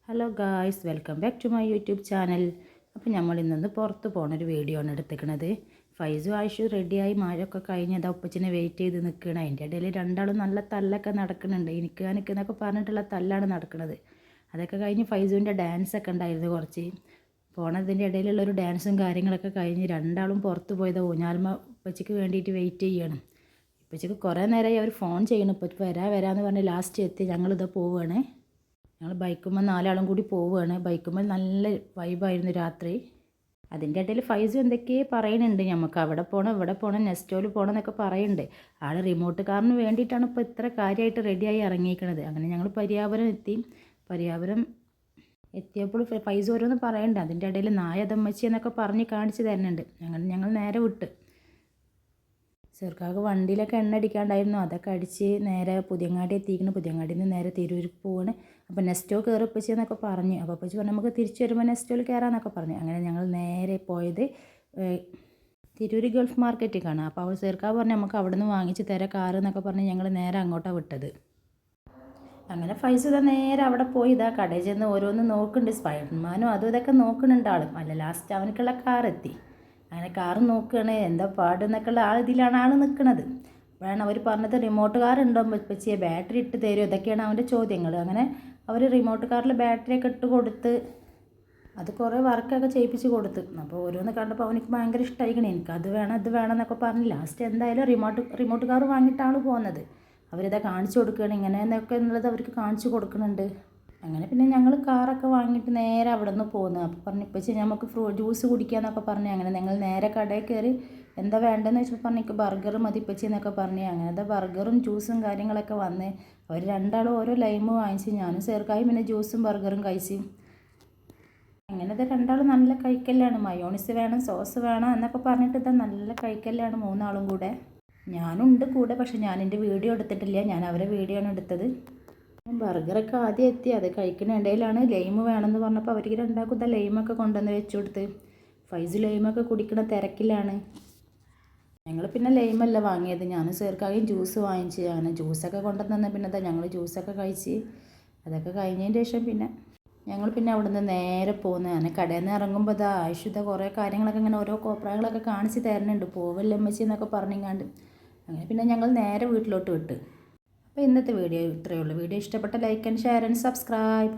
Hello guys, welcome back to my YouTube channel. അപ്പോൾ നമ്മൾ ഇന്നൊന്ന് പുറത്ത് പോകണൊരു വീഡിയോ ആണ് എടുത്തിരിക്കുന്നത്. ഫൈസു ആയിഷു റെഡിയായി മഴയൊക്കെ കഴിഞ്ഞതാ ഉപ്പച്ചിനെ വെയിറ്റ് ചെയ്ത് നിൽക്കണം. അതിൻ്റെ ഇടയിൽ രണ്ടാളും നല്ല തല്ലൊക്കെ നടക്കുന്നുണ്ട്. എനിക്കെന്നൊക്കെ പറഞ്ഞിട്ടുള്ള തല്ലാണ് നടക്കുന്നത്. അതൊക്കെ കഴിഞ്ഞ് ഫൈസുവിൻ്റെ ഡാൻസൊക്കെ ഉണ്ടായിരുന്നു കുറച്ച്. പോണതിൻ്റെ ഇടയിലുള്ളൊരു ഡാൻസും കാര്യങ്ങളൊക്കെ കഴിഞ്ഞ് രണ്ടാളും പുറത്ത് പോയത് ഊഞ്ഞാൽമ ഉപ്പച്ചിക്ക് വേണ്ടിയിട്ട് വെയിറ്റ് ചെയ്യണം. ഉപ്പച്ചിക്ക് കുറേ നേരമായി അവർ ഫോൺ ചെയ്യണം. ഇപ്പോൾ വരാമെന്ന് പറഞ്ഞ് ലാസ്റ്റ് എത്തി. ഞങ്ങളിത് പോവുകയാണ്. ഞങ്ങൾ ബൈക്കുമ്പോൾ നാലാളും കൂടി പോവുകയാണ്. ബൈക്കുമ്പോൾ നല്ല വൈബായിരുന്നു രാത്രി. അതിൻ്റെ ഇടയിൽ ഫൈസു എന്തൊക്കെയോ പറയുന്നുണ്ട്. നമുക്ക് അവിടെ പോകണം ഇവിടെ പോകണം നെസ്റ്റോയിൽ പോകണം എന്നൊക്കെ പറയുന്നുണ്ട്. ആൾ റിമോട്ട് കാറിന് വേണ്ടിയിട്ടാണ് ഇപ്പോൾ ഇത്ര കാര്യമായിട്ട് റെഡിയായി ഇറങ്ങിയിരിക്കുന്നത്. അങ്ങനെ ഞങ്ങൾ പരിയാപുരം എത്തി. പരിയാപുരം എത്തിയപ്പോൾ ഫൈസു ഓരോന്ന് പറയുന്നുണ്ട്. അതിൻ്റെ ഇടയിൽ നായതമ്മച്ചി എന്നൊക്കെ പറഞ്ഞ് കാണിച്ച് തരുന്നുണ്ട്. ഞങ്ങൾ നേരെ വിട്ട് ചെറുക്കാക്ക് വണ്ടിയിലൊക്കെ എണ്ണ അടിക്കാണ്ടായിരുന്നു. അതൊക്കെ അടിച്ച് നേരെ പുതിയങ്ങാടി എത്തിയിരിക്കുന്നു. പുതിയങ്ങാടിയിൽ നിന്ന് നേരെ തിരൂർക്ക് പോവാണ്. അപ്പോൾ നെസ്റ്റോ കയറിപ്പച്ചി എന്നൊക്കെ പറഞ്ഞ്. അപ്പോൾ അപ്പച്ചി പറഞ്ഞു നമുക്ക് തിരിച്ചു വരുമ്പോൾ നെസ്റ്റോയിൽ കയറാമെന്നൊക്കെ പറഞ്ഞു. അങ്ങനെ ഞങ്ങൾ നേരെ പോയത് തിരൂർ ഗൾഫ് മാർക്കറ്റിലേക്കാണ്. അപ്പോൾ അവൾ ചെറുക്കാവ് പറഞ്ഞു നമുക്ക് അവിടെ നിന്ന് വാങ്ങിച്ച് തരാം കാറ് എന്നൊക്കെ പറഞ്ഞ് ഞങ്ങൾ നേരെ അങ്ങോട്ടാണ് വിട്ടത്. അങ്ങനെ ഫൈസ് ഇതാ നേരെ അവിടെ പോയി ഇതാ കടയിൽ ചെന്ന് ഓരോന്ന് നോക്കുന്നുണ്ട്. സ്പൈഡർമാനും അതും ഇതൊക്കെ നോക്കുന്നുണ്ട് ആളും. അല്ല ലാസ്റ്റ് അവനക്കുള്ള കാറെത്തി. അങ്ങനെ കാറ് നോക്കുകയാണ് എന്താ പാടെന്നൊക്കെയുള്ള ഇതിലാണ് ആൾ നിൽക്കുന്നത്. അപ്പോഴാണ് അവർ പറഞ്ഞത് റിമോട്ട് കാർ ഉണ്ടോ പച്ചിയെ ബാറ്ററി ഇട്ട് തരുമോ, ഇതൊക്കെയാണ് അവൻ്റെ ചോദ്യങ്ങൾ. അങ്ങനെ അവർ റിമോട്ട് കാറിൽ ബാറ്ററിയൊക്കെ ഇട്ട് കൊടുത്ത് അത് കുറേ വർക്കൊക്കെ ചെയ്യിപ്പിച്ച് കൊടുത്ത്. അപ്പോൾ ഓരോന്ന് കണ്ടപ്പോൾ അവനിക്ക് ഭയങ്കര ഇഷ്ടമായിക്കണേ. എനിക്ക് അത് വേണം ഇത് വേണം എന്നൊക്കെ പറഞ്ഞ് ലാസ്റ്റ് എന്തായാലും റിമോട്ട് കാർ വാങ്ങിയിട്ടാണ് പോകുന്നത്. അവരിതാ കാണിച്ചു കൊടുക്കുകയാണ് ഇങ്ങനെ എന്നൊക്കെ എന്നുള്ളത് അവർക്ക് കാണിച്ചു കൊടുക്കുന്നുണ്ട്. അങ്ങനെ പിന്നെ ഞങ്ങൾ കാറൊക്കെ വാങ്ങിയിട്ട് നേരെ അവിടെ നിന്ന് പോകുന്നു. അപ്പോൾ പറഞ്ഞു ഇപ്പച്ചി നമുക്ക് ജ്യൂസ് കുടിക്കാമെന്നൊക്കെ പറഞ്ഞു. അങ്ങനെ ഞങ്ങൾ നേരെ കടയിൽ കയറി എന്താ വേണ്ടതെന്ന് വെച്ചാൽ പറഞ്ഞു എനിക്ക് ബർഗർ മതി ഇപ്പച്ചി എന്നൊക്കെ പറഞ്ഞു. അങ്ങനത്തെ ബർഗറും ജ്യൂസും കാര്യങ്ങളൊക്കെ വന്ന് അവർ രണ്ടാളും ഓരോ ലൈമ് വാങ്ങിച്ച് ഞാനും ചേർക്കായും പിന്നെ ജ്യൂസും ബർഗറും കഴിച്ച്. അങ്ങനത്തെ രണ്ടാളും നല്ല കഴിക്കലാണ്. മയോണിസ് വേണം സോസ് വേണം എന്നൊക്കെ പറഞ്ഞിട്ട് ഇതാ നല്ല കഴിക്കലാണ് മൂന്നാളും കൂടെ. ഞാനുണ്ട് കൂടെ, പക്ഷെ ഞാൻ എൻ്റെ വീഡിയോ എടുത്തിട്ടില്ല. ഞാൻ അവരെ വീഡിയോ ആണ് എടുത്തത്. ബർഗറൊക്കെ ആദ്യം എത്തി. അത് കഴിക്കുന്ന ഇടയിലാണ് ലൈമ് വേണമെന്ന് പറഞ്ഞപ്പോൾ അവർക്ക് രണ്ടാക്കും ഇതാ ലൈമൊക്കെ കൊണ്ടുവന്ന് വെച്ച് കൊടുത്ത്. ഫൈസ് ലൈമൊക്കെ കുടിക്കുന്ന തിരക്കിലാണ്. ഞങ്ങൾ പിന്നെ ലൈമല്ല വാങ്ങിയത്. ഞാനും ചേർക്കായും ജ്യൂസ് വാങ്ങിച്ച്. അങ്ങനെ ജ്യൂസൊക്കെ കൊണ്ടുവന്ന് പിന്നെ അതാ ഞങ്ങൾ ജ്യൂസൊക്കെ കഴിച്ച്. അതൊക്കെ കഴിഞ്ഞതിന് ശേഷം പിന്നെ ഞങ്ങൾ പിന്നെ അവിടെ നിന്ന് നേരെ പോകുന്നത്. അങ്ങനെ കടയിൽ നിന്ന് ഇറങ്ങുമ്പോൾ ഇതാ ആയിഷുദ്ധ കുറേ കാര്യങ്ങളൊക്കെ ഇങ്ങനെ ഓരോ കോപ്രായങ്ങളൊക്കെ കാണിച്ച് തരുന്നുണ്ട്. പോവല്ലേ അമ്മച്ചി എന്നൊക്കെ പറഞ്ഞിങ്ങാണ്ട്. അങ്ങനെ പിന്നെ ഞങ്ങൾ നേരെ വീട്ടിലോട്ട് വിട്ട്. അപ്പോൾ ഇന്നത്തെ വീഡിയോ ഇത്രയേ ഉള്ളൂ. വീഡിയോ ഇഷ്ടപ്പെട്ട like and share and subscribe.